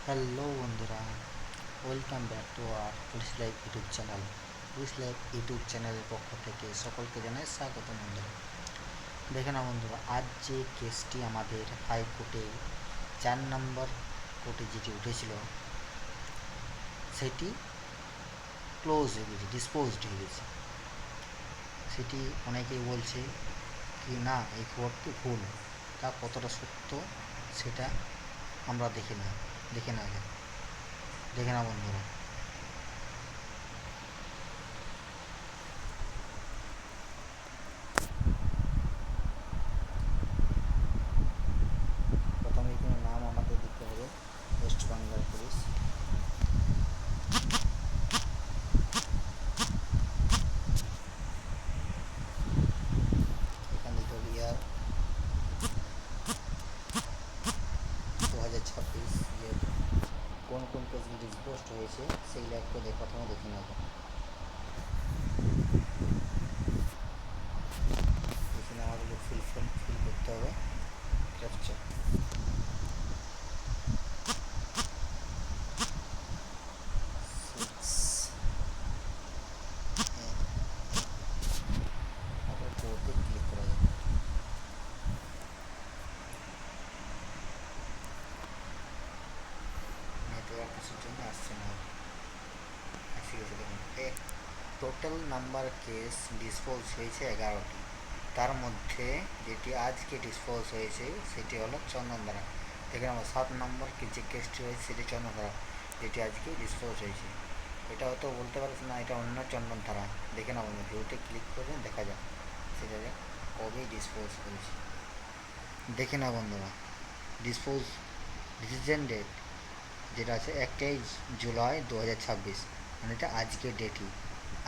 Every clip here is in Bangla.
হ্যালো বন্ধুরা, welcome back to our police life YouTube channel. Police life YouTube চ্যানেলের পক্ষ থেকে সকলকে জানাই স্বাগত বন্ধুরা। দেখে না বন্ধুরা, আজ যে কেসটি আমাদের হাইকোর্টে 4 নম্বর কোর্টে যেটি উঠেছিল সেটি ক্লোজ হয়ে গেছে, ডিসপোজড হয়ে গেছে। সেটি অনেকেই বলছে কি না, এই খবরটি ভুল। তা কতটা সত্য সেটা আমরা দেখে না যাক। দেখে না বন্ধুরা, প্রথমে এখানে নাম আমাদের দিতে হবে ওয়েস্ট বেঙ্গল পুলিশ। এখানে দিতে হবে ইয়ার 2026, যে কোন কোন কেসগুলি ডিসপোজড হয়েছে সেইগুলো একটু প্রথমে দেখে নেব। এখানে আমাদের ফিল করতে হবে ক্যাপচার। তারপরে কোর্টে ক্লিক করা যাবে। নেটওয়ার্ক কিছুর জন্য আসছে না, আসে গেছে। দেখুন, টোটাল নাম্বার কেস ডিসপোজ হয়েছে 11টি। তার মধ্যে যেটি আজকে ডিসপোজ হয়েছে সেটি হলো চন্দনধারা। দেখেন আমার 7 নম্বর যে কেসটি হয়েছে সেটি চন্দনধারা, যেটি আজকে ডিসপোজ হয়েছে। এটা হয়তো বলতে পারছি না এটা অন্য চন্দনধারা। দেখে না বন্ধু, ভিউতে ক্লিক করে দেখা যাক সেটা কবে ডিসপোজ হয়েছে। দেখে না বন্ধুরা, ডিসপোজ ডিসিশন ডেট যেটা আছে 1 জুলাই 2026, মানে এটা আজকের ডেটই।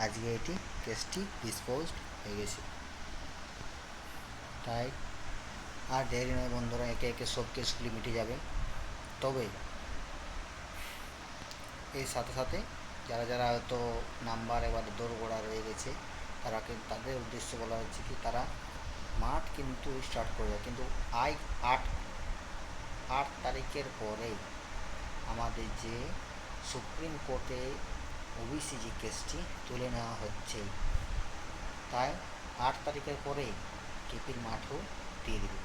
আজকে এটি কেসটি ডিসপোজড হয়ে গেছে। তাই আর দেরি নয় বন্ধুরা, একে একে সব কেসগুলি মিটে যাবে। তবে এর সাথে সাথে যারা যারা হয়তো নাম্বার এবার দোরগোড়া রয়ে গেছে তাদের উদ্দেশ্যে বলা হচ্ছে কি তারা মাঠ কিন্তু স্টার্ট করে দেয়, কিন্তু আট আট তারিখের পরে আমাদের যে সুপ্রিম কোর্টে ওবিসি যে কেসটি তুলে নেওয়া হচ্ছে, তাই 8 তারিখের পরে কেপির মাঠও দিয়ে দেবে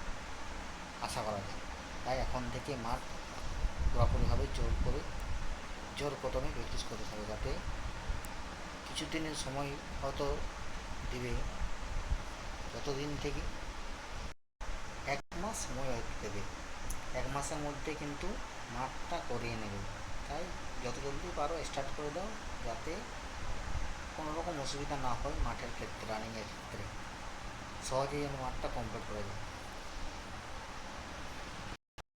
আশা করা যায়। তাই এখন থেকে মাঠ পুরোপুরিভাবে জোর কদমে প্র্যাকটিস করতে হবে, যাতে কিছুদিনের সময় হয়তো দেবে, যতদিন থেকে 1 মাস সময় দেবে। 1 মাসের মধ্যে কিন্তু মাঠটা করিয়ে নেবে। তাই যত জলদি পারো স্টার্ট করে দাও, যাতে কোনো রকম অসুবিধা না হয় মাঠের ক্ষেত্রে, রানিংয়ের ক্ষেত্রে সহজেই যেন মাঠটা কমপ্লিট করা যায়।